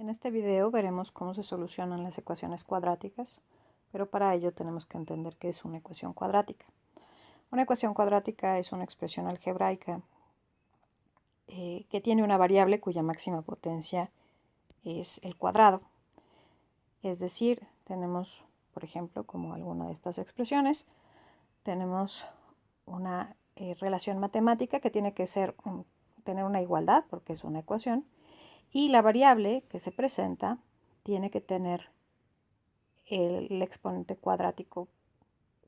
En este video veremos cómo se solucionan las ecuaciones cuadráticas, pero para ello tenemos que entender qué es una ecuación cuadrática. Una ecuación cuadrática es una expresión algebraica que tiene una variable cuya máxima potencia es el cuadrado. Es decir, tenemos, por ejemplo, como alguna de estas expresiones, tenemos una relación matemática que tiene que tener una igualdad, porque es una ecuación, y la variable que se presenta tiene que tener el exponente cuadrático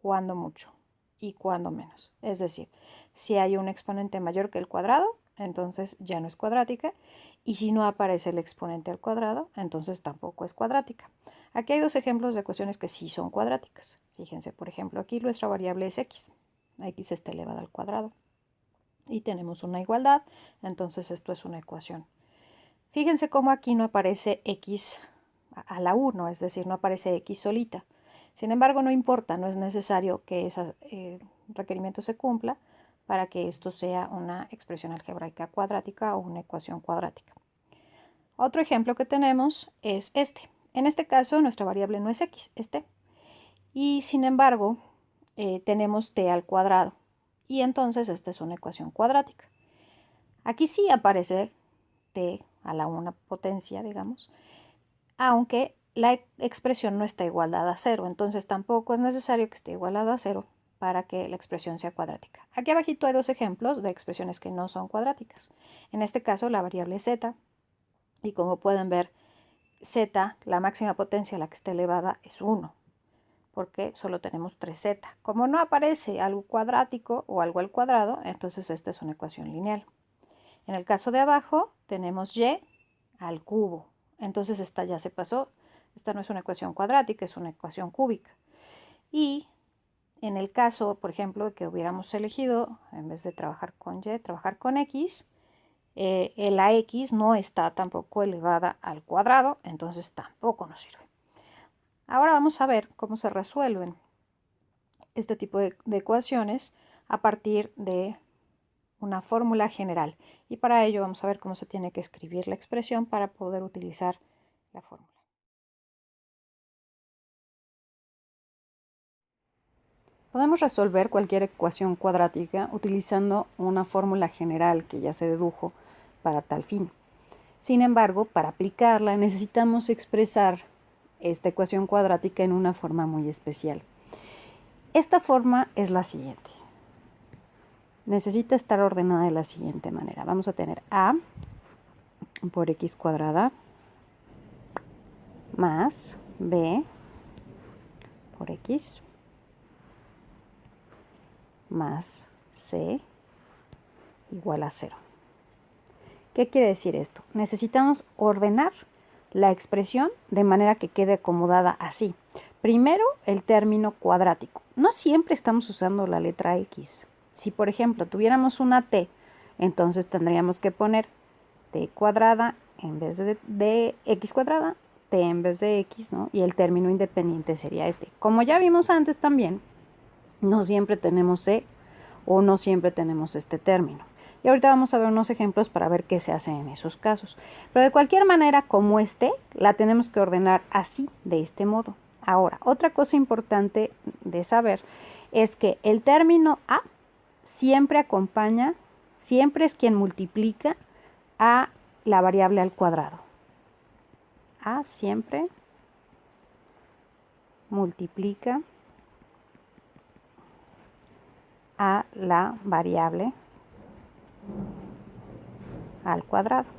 cuando mucho y cuando menos. Es decir, si hay un exponente mayor que el cuadrado, entonces ya no es cuadrática, y si no aparece el exponente al cuadrado, entonces tampoco es cuadrática. Aquí hay dos ejemplos de ecuaciones que sí son cuadráticas. Fíjense, por ejemplo, aquí nuestra variable es x. X está elevada al cuadrado. Y tenemos una igualdad, entonces esto es una ecuación. Fíjense cómo aquí no aparece x a la 1, es decir, no aparece x solita. Sin embargo, no importa, no es necesario que ese requerimiento se cumpla para que esto sea una expresión algebraica cuadrática o una ecuación cuadrática. Otro ejemplo que tenemos es este. En este caso, nuestra variable no es x, es t. Y sin embargo, tenemos t al cuadrado. Y entonces esta es una ecuación cuadrática. Aquí sí aparece t a la 1 potencia, digamos, aunque la expresión no está igualada a 0, entonces tampoco es necesario que esté igualada a 0 para que la expresión sea cuadrática. Aquí abajito hay dos ejemplos de expresiones que no son cuadráticas. En este caso la variable z, y como pueden ver, z, la máxima potencia a la que está elevada es 1, porque solo tenemos 3z. Como no aparece algo cuadrático o algo al cuadrado, entonces esta es una ecuación lineal. En el caso de abajo tenemos y al cubo. Entonces esta ya se pasó. Esta no es una ecuación cuadrática, es una ecuación cúbica. Y en el caso, por ejemplo, de que hubiéramos elegido, en vez de trabajar con y, trabajar con x, la x no está tampoco elevada al cuadrado, entonces tampoco nos sirve. Ahora vamos a ver cómo se resuelven este tipo de ecuaciones a partir de una fórmula general, y para ello vamos a ver cómo se tiene que escribir la expresión para poder utilizar la fórmula. Podemos resolver cualquier ecuación cuadrática utilizando una fórmula general que ya se dedujo para tal fin. Sin embargo, para aplicarla necesitamos expresar esta ecuación cuadrática en una forma muy especial. Esta forma es la siguiente. Necesita estar ordenada de la siguiente manera. Vamos a tener a por x cuadrada más b por x más c igual a 0. ¿Qué quiere decir esto? Necesitamos ordenar la expresión de manera que quede acomodada así. Primero, el término cuadrático. No siempre estamos usando la letra x. Si, por ejemplo, tuviéramos una t, entonces tendríamos que poner t cuadrada en vez de x cuadrada, t en vez de x, ¿no? Y el término independiente sería este. Como ya vimos antes también, no siempre tenemos c o no siempre tenemos este término. Y ahorita vamos a ver unos ejemplos para ver qué se hace en esos casos. Pero de cualquier manera, como la tenemos que ordenar así, de este modo. Ahora, otra cosa importante de saber es que el término a siempre acompaña, siempre es quien multiplica a la variable al cuadrado. A siempre multiplica a la variable al cuadrado.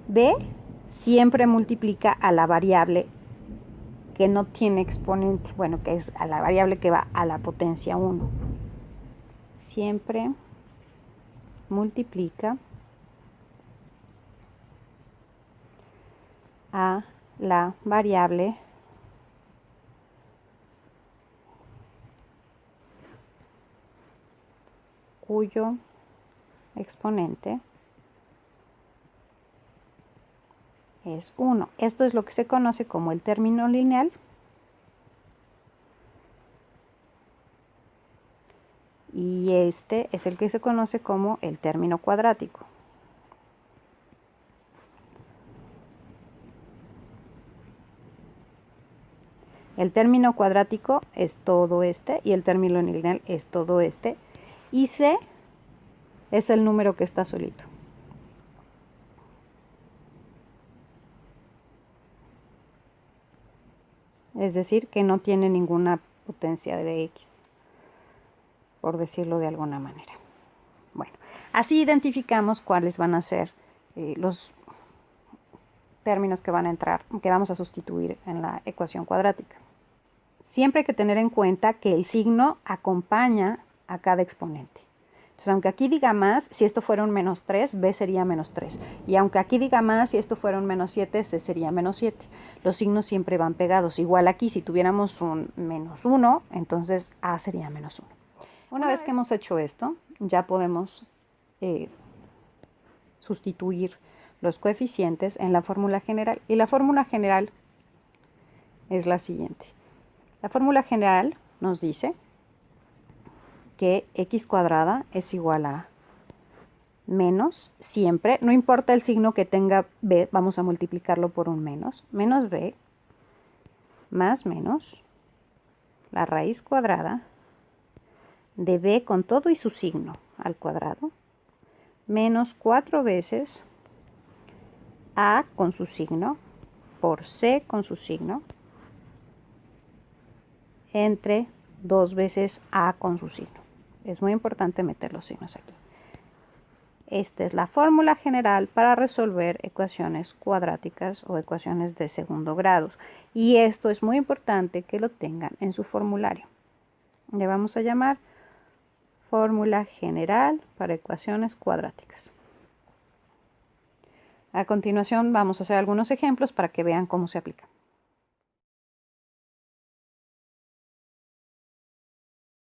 B siempre multiplica a la variable que no tiene exponente, bueno, que es a la variable que va a la potencia 1. Siempre multiplica a la variable cuyo exponente es 1. Esto es lo que se conoce como el término lineal y este es el que se conoce como el término cuadrático. El término cuadrático es todo este y el término lineal es todo este. Y C es el número que está solito. Es decir, que no tiene ninguna potencia de x, por decirlo de alguna manera. Bueno, así identificamos cuáles van a ser los términos que van a entrar, que vamos a sustituir en la ecuación cuadrática. Siempre hay que tener en cuenta que el signo acompaña a cada exponente. Entonces, aunque aquí diga más, si esto fuera un menos 3, b sería menos 3. Y aunque aquí diga más, si esto fuera un menos 7, c sería menos 7. Los signos siempre van pegados. Igual aquí, si tuviéramos un menos 1, entonces a sería menos 1. Una vez que hemos hecho esto, ya podemos sustituir los coeficientes en la fórmula general. Y la fórmula general es la siguiente. La fórmula general nos dice que x cuadrada es igual a menos, siempre, no importa el signo que tenga b, vamos a multiplicarlo por un menos b más menos la raíz cuadrada de b con todo y su signo al cuadrado, menos 4 veces a con su signo por c con su signo, entre 2 veces a con su signo. Es muy importante meter los signos aquí. Esta es la fórmula general para resolver ecuaciones cuadráticas o ecuaciones de segundo grado. Y esto es muy importante que lo tengan en su formulario. Le vamos a llamar fórmula general para ecuaciones cuadráticas. A continuación vamos a hacer algunos ejemplos para que vean cómo se aplica.